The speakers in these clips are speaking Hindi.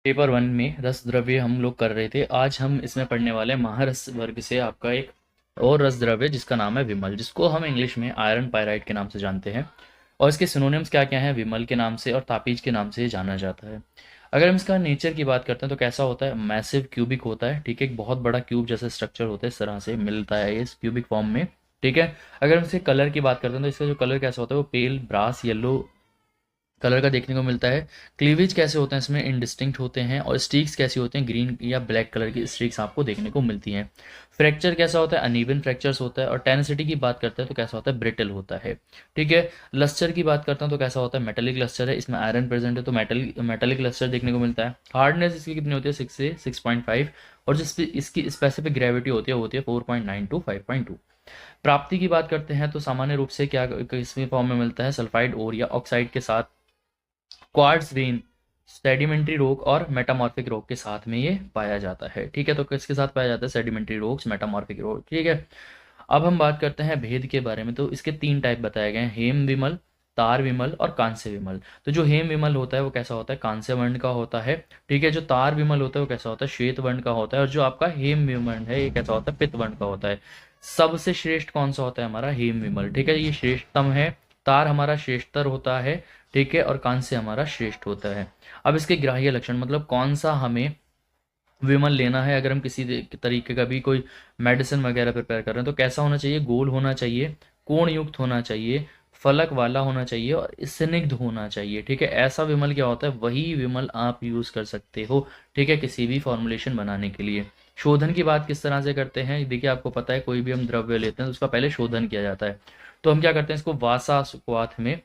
पेपर वन में रस द्रव्य हम लोग कर रहे थे। आज हम इसमें पढ़ने वाले हैं महारस वर्ग से आपका एक और रस द्रव्य जिसका नाम है विमल, जिसको हम इंग्लिश में आयरन पायराइड के नाम से जानते हैं। और इसके सिनोनिम्स क्या क्या हैं? विमल के नाम से और तापीज के नाम से जाना जाता है। अगर हम इसका नेचर की बात करते हैं तो कैसा होता है? मैसिव क्यूबिक होता है, ठीक है। एक बहुत बड़ा क्यूब जैसा स्ट्रक्चर होता है, इस तरह से मिलता है इस क्यूबिक फॉर्म में, ठीक है। अगर हम इसके कलर की बात करते हैं तो इसका जो कलर कैसा होता है वो पेल ब्रास येलो कलर का देखने को मिलता है। क्लीवेज कैसे होते हैं इसमें? इनडिस्टिंक्ट होते हैं। और स्ट्रीक्स कैसी होते हैं? ग्रीन या ब्लैक कलर की स्ट्रीक्स आपको देखने को मिलती हैं। फ्रैक्चर कैसा होता है? अनइवन फ्रैक्चर्स होता है। और टेनिसिटी की बात करते हैं तो कैसा होता है? ब्रिटल होता है, ठीक है। लस्टर की बात करता हूँ तो कैसा होता है? मेटेलिक लस्टर है, इसमें आयरन प्रेजेंट है तो मेटेलिक लस्टर देखने को मिलता है। हार्डनेस इसकी कितनी होती है? 6 से 6.5। और जिस इसकी स्पेसिफिक ग्रेविटी होती है वो होती है 4.9 टू 5.2। प्राप्ति की बात करते हैं तो सामान्य रूप से क्या किसमें फॉर्म में मिलता है? सल्फाइड और या ऑक्साइड के साथ, क्वार्ट्ज वेन, सेडिमेंट्री रॉक और मेटामॉर्फिक रॉक के साथ में ये पाया जाता है, ठीक है। तो किसके साथ पाया जाता है? सेडिमेंट्री रॉक्स, मेटामॉर्फिक रॉक, ठीक है। अब हम बात करते हैं भेद के बारे में। तो इसके 3 टाइप बताए गए हैं, हेम विमल, तार विमल और कांस्य विमल। तो जो हेम विमल होता है वो कैसा होता है? कांस्य वर्ण का होता है, ठीक है। जो तार विमल होता है वो कैसा होता है? श्वेत वर्ण का होता है। और जो आपका हेम विमल है ये कैसा होता है? पित्त वर्ण का होता है। सबसे श्रेष्ठ कौन सा होता है? हमारा हेम विमल, ठीक है, ये श्रेष्ठतम है। तार हमारा श्रेष्ठतर होता है, ठीक है। और कांस्य हमारा श्रेष्ठ होता है। अब इसके ग्राह्य लक्षण, मतलब कौन सा हमें विमल लेना है अगर हम किसी तरीके का भी कोई मेडिसिन वगैरह प्रिपेयर कर रहे हैं तो कैसा होना चाहिए? गोल होना चाहिए, कोण युक्त होना चाहिए, फलक वाला होना चाहिए और स्निग्ध होना चाहिए, ठीक है। ऐसा विमल क्या होता है? वही विमल आप यूज़ कर सकते हो, ठीक है, किसी भी फॉर्मुलेशन बनाने के लिए। शोधन की बात किस तरह से करते हैं? देखिए, आपको पता है कोई भी हम द्रव्य लेते हैं तो उसका पहले शोधन किया जाता है। तो हम क्या करते हैं? इसको वासा सुक्वाथ में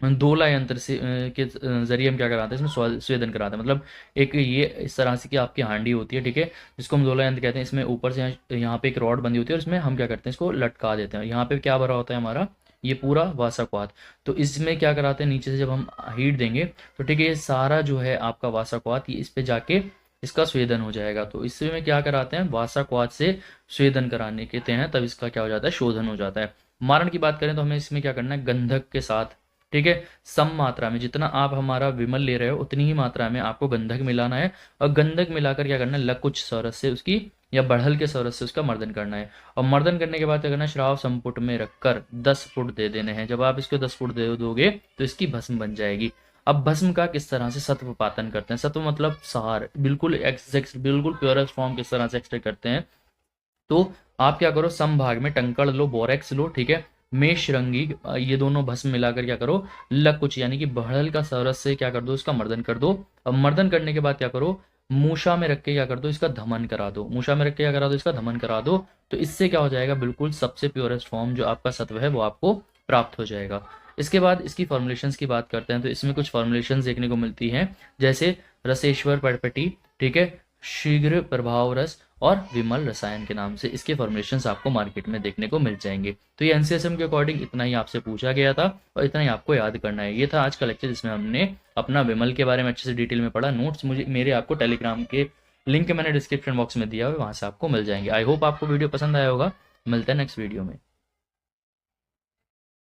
दोला यंत्र से के जरिए हम क्या कराते हैं? इसमें स्वेदन कराते हैं। मतलब एक ये इस तरह से कि आपकी हांडी होती है, ठीक है, जिसको हम दोला यंत्र कहते हैं। इसमें ऊपर से यहाँ पे एक रॉड बंधी होती है और इसमें हम क्या करते हैं? इसको लटका देते हैं। यहाँ पे क्या भरा होता है हमारा? ये पूरा वासाक्वाथ। तो इसमें क्या कराते हैं? नीचे से जब हम हीट देंगे तो ठीक है, ये सारा जो है आपका वासाक्वाथ ये इस पे जाके इसका स्वेदन हो जाएगा। तो इसमें क्या कराते हैं? वासाक्वाथ से स्वेदन कराने के हैं, तब इसका क्या हो जाता है? शोधन हो जाता है। मारण की बात करें तो हमें इसमें क्या करना है? गंधक के साथ, ठीक है, सम मात्रा में, जितना आप हमारा विमल ले रहे हो उतनी ही मात्रा में आपको गंधक मिलाना है। और गंधक मिलाकर क्या करना है? लकुच सरस से उसकी या बढ़ल के सरस से उसका मर्दन करना है। और मर्दन करने के बाद क्या करना है? श्राव संपुट में रखकर 10 फुट दे देने हैं। जब आप इसको 10 फुट दे दोगे तो इसकी भस्म बन जाएगी। अब भस्म का किस तरह से सत्व पातन करते हैं? सत्व मतलब सार, बिल्कुल एग्जैक्ट, बिल्कुल प्योरेस्ट फॉर्म किस तरह से एक्सट्रैक्ट करते हैं? तो आप क्या करो? समभाग में टंकड़ लो, बोरेक्स लो, ठीक है, मेष रंगी, ये दोनों भस्म मिलाकर क्या करो? लकुच यानी कि बड़हल का सरस से क्या कर दो? इसका मर्दन कर दो। अब मर्दन करने के बाद क्या करो? मूषा में रख के क्या कर दो? इसका धमन करा दो। मूषा में रख के क्या करा दो? इसका धमन करा दो। तो इससे क्या हो जाएगा? बिल्कुल सबसे प्योरेस्ट फॉर्म जो आपका सत्व है वो आपको प्राप्त हो जाएगा। इसके बाद इसकी फॉर्मुलेशंस की बात करते हैं तो इसमें कुछ फॉर्मुलेशंस देखने को मिलती हैं, जैसे रसेश्वर पर्पटी, ठीक है, शीघ्र प्रभाव रस और विमल रसायन के नाम से इसके फॉर्मुलेशंस आपको मार्केट में देखने को मिल जाएंगे। तो ये एनसीएसएम के अकॉर्डिंग इतना ही आपसे पूछा गया था और इतना ही आपको याद करना है। ये था आज का लेक्चर जिसमें हमने अपना विमल के बारे में अच्छे से डिटेल में पढ़ा। नोट्स मुझे मेरे आपको टेलीग्राम के लिंक मैंने डिस्क्रिप्शन बॉक्स में दिया हुआ है, वहाँ से आपको मिल जाएंगे। आई होप आपको वीडियो पसंद आया होगा। मिलते हैं नेक्स्ट वीडियो में।